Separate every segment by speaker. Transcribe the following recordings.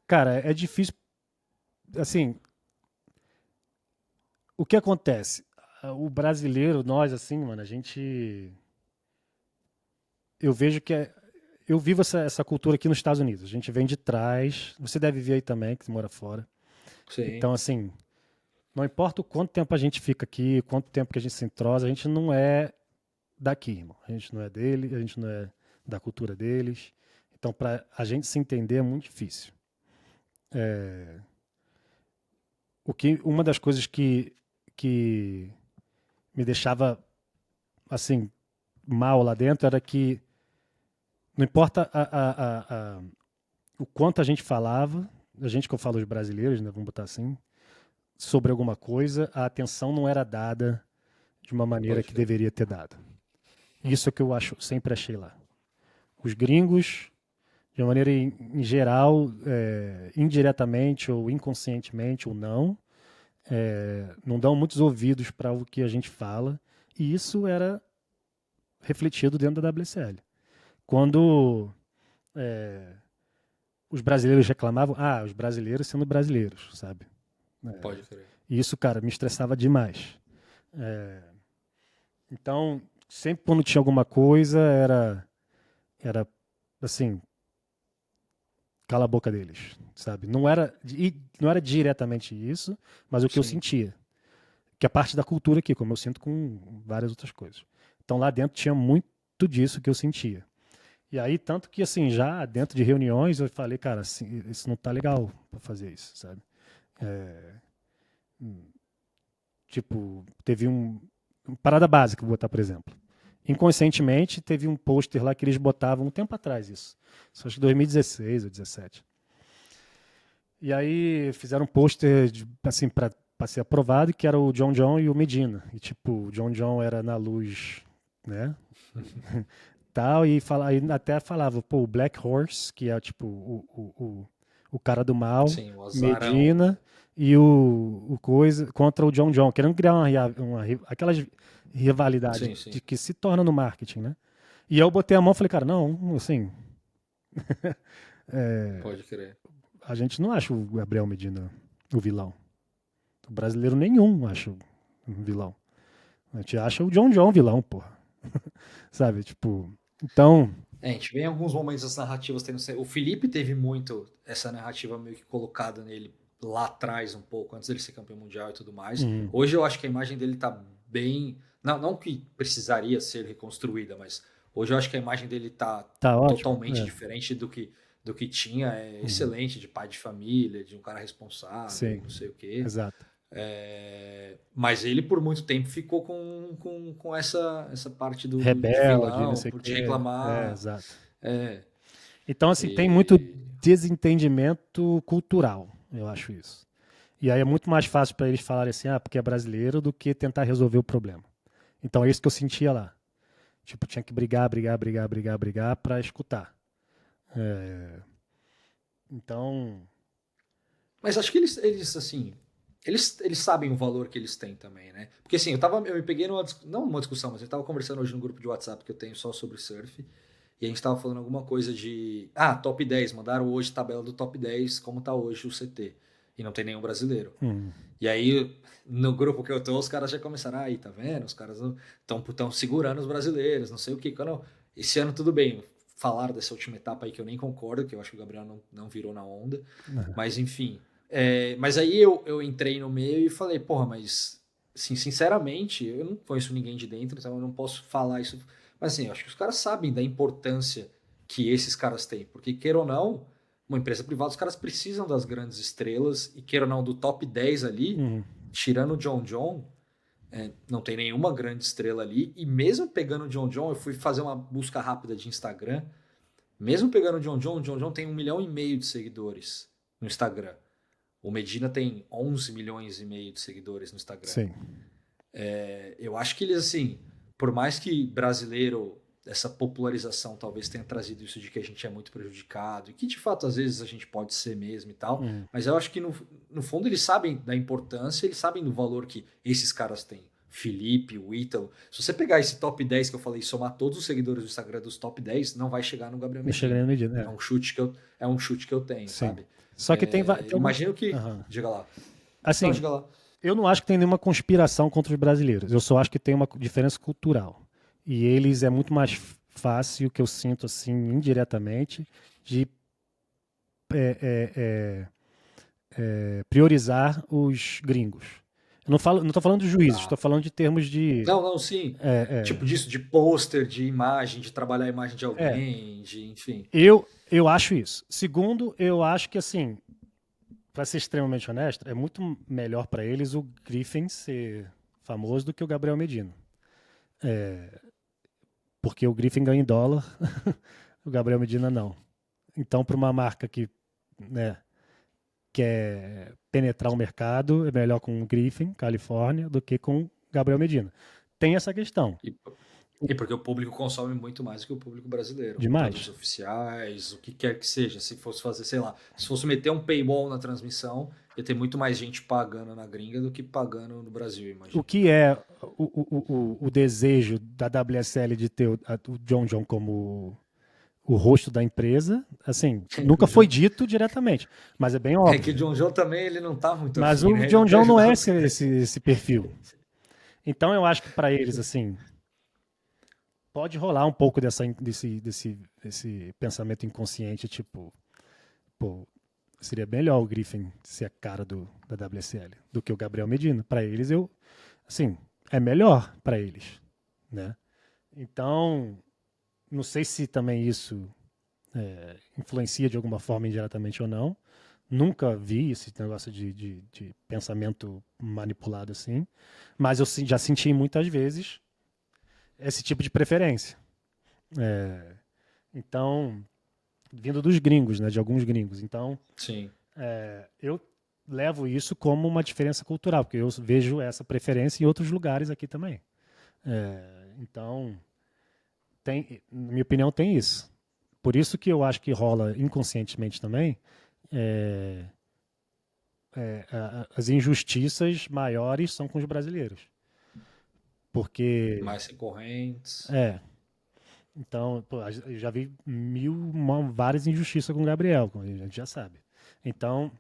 Speaker 1: Cara, é difícil. Assim, o que acontece? O brasileiro, nós, assim, mano, a gente. Eu vejo que eu vivo essa cultura aqui nos Estados Unidos. A gente vem de trás. Você deve ver aí também, que mora fora.
Speaker 2: Sim,
Speaker 1: Então, assim, não importa o quanto tempo a gente fica aqui, quanto tempo que a gente se entrosa, a gente não é daqui, irmão. A gente não é dele, a gente não é da cultura deles. Então, para a gente se entender é muito difícil. Uma das coisas que me deixava assim mal lá dentro era que não importa o quanto a gente falava, a gente que eu falo os brasileiros, né, vamos botar assim, sobre alguma coisa, a atenção não era dada de uma maneira
Speaker 2: pode
Speaker 1: que
Speaker 2: crer.
Speaker 1: deveria ter dado. Isso é o que eu acho, sempre achei lá. Os gringos, de uma maneira em geral, indiretamente ou inconscientemente ou não, não dão muitos ouvidos para o que a gente fala, e isso era refletido dentro da WSL. Quando os brasileiros reclamavam, os brasileiros sendo brasileiros, sabe?
Speaker 2: Pode crer.
Speaker 1: E isso, cara, me estressava demais. Então, sempre quando tinha alguma coisa, era assim, cala a boca deles, sabe? Não era diretamente isso, mas o que eu
Speaker 2: Sim.
Speaker 1: sentia. Que é parte da cultura aqui, como eu sinto com várias outras coisas. Então lá dentro tinha muito disso que eu sentia. E aí, tanto que assim, já dentro de reuniões, eu falei, cara, assim, isso não tá legal pra fazer isso, sabe? É, tipo, teve uma parada básica, vou botar, por exemplo. Inconscientemente, teve um pôster lá que eles botavam um tempo atrás isso. Isso acho que 2016 ou 17. E aí fizeram um pôster, assim, para ser aprovado, que era o John John e o Medina. E tipo, o John John era na luz, né? Tal, aí até falava, pô, o Black Horse, que é tipo o cara do mal,
Speaker 2: Sim, o azarão, né?
Speaker 1: Medina, e o coisa contra o John John, querendo criar aquelas rivalidade
Speaker 2: Sim, sim.
Speaker 1: de que se torna no marketing, né? E eu botei a mão e falei, cara, não, assim,
Speaker 2: Pode crer.
Speaker 1: a gente não acha o Gabriel Medina o vilão. O brasileiro nenhum acha um vilão. A gente acha o John John vilão, porra. Sabe? Tipo, então,
Speaker 2: É, a gente vê em alguns momentos as narrativas tendo. O Felipe teve muito essa narrativa meio que colocada nele lá atrás, um pouco, antes dele ser campeão mundial e tudo mais.
Speaker 1: hum,
Speaker 2: Hoje eu acho que a imagem dele tá bem. Não, não que precisaria ser reconstruída, mas hoje eu acho que a imagem dele tá
Speaker 1: tá ótimo.
Speaker 2: totalmente diferente do que tinha. É
Speaker 1: Uhum,
Speaker 2: excelente de pai de família, de um cara responsável,
Speaker 1: sim,
Speaker 2: não sei o quê.
Speaker 1: exato.
Speaker 2: Mas ele, por muito tempo, ficou com essa parte de
Speaker 1: Rebelde, não
Speaker 2: vilão,
Speaker 1: sei o
Speaker 2: de
Speaker 1: quê.
Speaker 2: reclamar.
Speaker 1: Exato.
Speaker 2: É,
Speaker 1: Então, assim, tem muito
Speaker 2: e
Speaker 1: desentendimento cultural, eu acho isso. E aí é muito mais fácil para eles falarem assim, porque é brasileiro, do que tentar resolver o problema. Então é isso que eu sentia lá. Tipo, tinha que brigar para escutar. Então,
Speaker 2: Mas acho que eles assim, eles sabem o valor que eles têm também, né? Porque assim, eu me peguei não uma discussão, mas eu tava conversando hoje no grupo de WhatsApp que eu tenho só sobre surf, e a gente tava falando alguma coisa de, top 10 mandaram hoje tabela do top 10 como tá hoje o CT, e não tem nenhum brasileiro.
Speaker 1: hum,
Speaker 2: E aí, no grupo que eu tô, os caras já começaram, aí, tá vendo? Os caras estão segurando os brasileiros, não sei o que. Esse ano tudo bem, falaram dessa última etapa aí que eu nem concordo, que eu acho que o Gabriel não virou na onda. Mas enfim. Mas aí eu entrei no meio e falei, porra, mas assim, sinceramente, eu não conheço ninguém de dentro, então eu não posso falar isso. Mas assim, eu acho que os caras sabem da importância que esses caras têm. Porque, queira ou não, uma empresa privada, os caras precisam das grandes estrelas, e queira ou não, do top 10 ali,
Speaker 1: hum,
Speaker 2: tirando o John John, não tem nenhuma grande estrela ali. E mesmo pegando o John John, eu fui fazer uma busca rápida de Instagram. Mesmo pegando o John John tem 1,5 milhão de seguidores no Instagram. O Medina tem 11 milhões e meio de seguidores no Instagram.
Speaker 1: sim.
Speaker 2: Eu acho que eles, assim, por mais que brasileiro, essa popularização talvez tenha trazido isso de que a gente é muito prejudicado, e que de fato às vezes a gente pode ser mesmo e tal,
Speaker 1: Hum,
Speaker 2: mas eu acho que no fundo eles sabem da importância, eles sabem do valor que esses caras têm. Felipe, o Ítalo. Se você pegar esse top 10 que eu falei e somar todos os seguidores do Instagram dos top 10, não vai chegar no Gabriel
Speaker 1: Não chega
Speaker 2: Medina.
Speaker 1: nem na medida,
Speaker 2: É um chute que eu tenho,
Speaker 1: Sim.
Speaker 2: sabe?
Speaker 1: Só que tem uma.
Speaker 2: Imagino que.
Speaker 1: Aham.
Speaker 2: Diga lá. Não,
Speaker 1: Assim,
Speaker 2: diga lá.
Speaker 1: eu não acho que tem nenhuma conspiração contra os brasileiros. Eu só acho que tem uma diferença cultural. E eles é muito mais fácil, que eu sinto assim, indiretamente, de é, é, é, priorizar os gringos. Eu não tô falando de juízes,
Speaker 2: Tá.
Speaker 1: estou falando de termos de.
Speaker 2: Não, não, sim.
Speaker 1: É,
Speaker 2: Tipo disso, de pôster, de imagem, de trabalhar a imagem de
Speaker 1: é,
Speaker 2: alguém, de, enfim.
Speaker 1: eu acho isso. Segundo, eu acho que assim, para ser extremamente honesto, é muito melhor para eles o Griffin ser famoso do que o Gabriel Medina. Porque o Griffin ganha em dólar, o Gabriel Medina não. Então, para uma marca que, né, quer penetrar o mercado, é melhor com o Griffin, Califórnia, do que com o Gabriel Medina. Tem essa questão.
Speaker 2: E, e porque o público consome muito mais do que o público brasileiro. Produtos
Speaker 1: Demais.
Speaker 2: oficiais, o que quer que seja. Se fosse fazer, sei lá, se fosse meter um paywall na transmissão, ia ter muito mais gente pagando na gringa do que pagando no Brasil,
Speaker 1: O
Speaker 2: imagino.
Speaker 1: que é o desejo da WSL de ter o John John como o rosto da empresa, assim, nunca foi dito diretamente, mas é bem
Speaker 2: É que o
Speaker 1: óbvio.
Speaker 2: John John também ele não tá muito
Speaker 1: Mas
Speaker 2: afim,
Speaker 1: o
Speaker 2: né? Ele
Speaker 1: John
Speaker 2: não quer
Speaker 1: John não
Speaker 2: ajudar
Speaker 1: é
Speaker 2: os caras.
Speaker 1: esse perfil. Então eu acho que para eles, assim, pode rolar um pouco desse pensamento inconsciente, tipo, pô, seria melhor o Griffin ser a cara da WSL do que o Gabriel Medina. Para eles, assim, é melhor para eles, né? Então, não sei se também isso influencia de alguma forma indiretamente ou não. Nunca vi esse negócio de pensamento manipulado assim, mas eu já senti muitas vezes esse tipo de preferência. É, então, vindo dos gringos, né, de alguns gringos. Então,
Speaker 2: Sim.
Speaker 1: eu levo isso como uma diferença cultural, porque eu vejo essa preferência em outros lugares aqui também. Então, na minha opinião, tem isso. Por isso que eu acho que rola inconscientemente também é, as injustiças maiores são com os brasileiros. Porque,
Speaker 2: Mais recorrentes.
Speaker 1: é, então, pô, eu já vi várias injustiças com o Gabriel, como a gente já sabe. Então,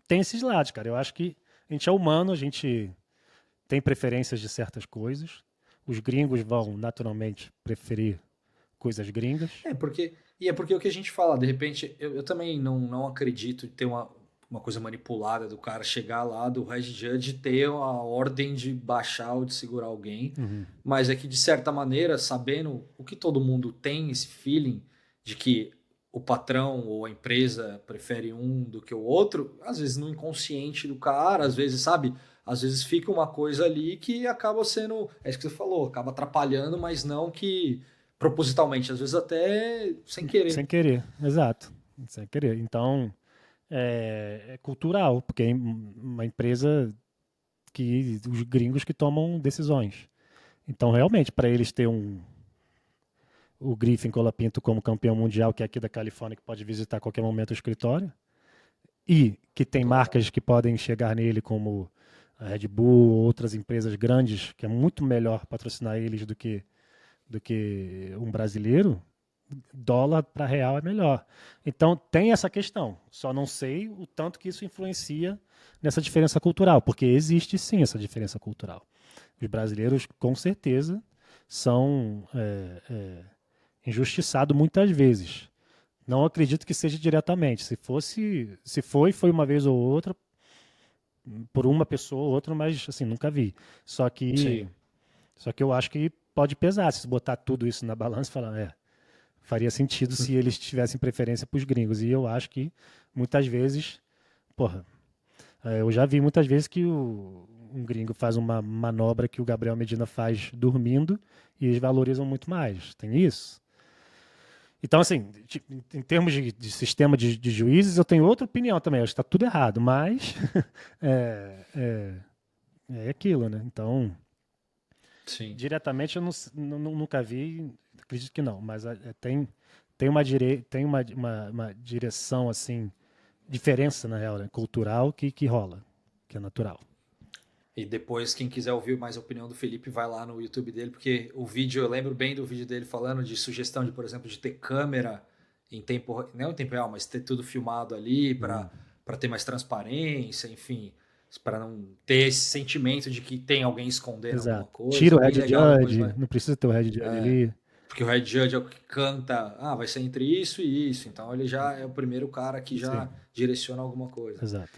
Speaker 1: tem esses lados, cara. Eu acho que a gente é humano, a gente tem preferências de certas coisas. Os gringos vão naturalmente preferir coisas gringas.
Speaker 2: É porque o que a gente fala, de repente, eu também não acredito em ter uma coisa manipulada do cara chegar lá, do Red Judge, ter a ordem de baixar ou de segurar alguém,
Speaker 1: Uhum.
Speaker 2: mas é que, de certa maneira, sabendo o que todo mundo tem, esse feeling de que o patrão ou a empresa prefere um do que o outro, às vezes no inconsciente do cara, às vezes, sabe? Às vezes fica uma coisa ali que acaba sendo, é isso que você falou, acaba atrapalhando, mas não que propositalmente, às vezes até sem
Speaker 1: Sem
Speaker 2: querer.
Speaker 1: querer, exato. Sem querer. Então, é cultural, porque é uma empresa que os gringos que tomam decisões. Então, realmente, para eles ter o Griffin Colapinto como campeão mundial, que é aqui da Califórnia, que pode visitar a qualquer momento o escritório, e que tem
Speaker 2: Claro.
Speaker 1: marcas que podem chegar nele, como a Red Bull ou outras empresas grandes, que é muito melhor patrocinar eles do que um brasileiro, dólar para real é melhor. Então tem essa questão. Só não sei o tanto que isso influencia nessa diferença cultural, porque existe sim essa diferença cultural. Os brasileiros, com certeza, são injustiçados muitas vezes. Não acredito que seja diretamente. Se foi uma vez ou outra, por uma pessoa ou outra, mas assim, nunca vi. Só que,
Speaker 2: Sim.
Speaker 1: só que eu acho que pode pesar se botar tudo isso na balança e falar, faria sentido se eles tivessem preferência para os gringos. E eu acho que muitas vezes, porra, eu já vi muitas vezes que um gringo faz uma manobra que o Gabriel Medina faz dormindo e eles valorizam muito mais. Tem isso? Então, assim, em termos de sistema de juízes, eu tenho outra opinião também. Eu acho que está tudo errado, mas é, é, é aquilo, né? Então,
Speaker 2: Sim.
Speaker 1: diretamente eu nunca vi, acredito que não, mas tem uma direção, assim, diferença, na real, né? Cultural que rola, que é natural.
Speaker 2: E depois, quem quiser ouvir mais a opinião do Felipe, vai lá no YouTube dele, porque o vídeo, eu lembro bem do vídeo dele falando de sugestão de, por exemplo, de ter câmera em tempo, não em tempo real, mas ter tudo filmado ali para ter mais transparência, enfim, para não ter esse sentimento de que tem alguém escondendo alguma
Speaker 1: Exato.
Speaker 2: coisa.
Speaker 1: Tira o
Speaker 2: Bem
Speaker 1: head
Speaker 2: legal, depois
Speaker 1: judge,
Speaker 2: vai.
Speaker 1: não precisa ter o head judge ali.
Speaker 2: Porque o Red Judge é o que canta, vai ser entre isso e isso. Então ele já é o primeiro cara que já
Speaker 1: Sim.
Speaker 2: direciona alguma coisa.
Speaker 1: Exato.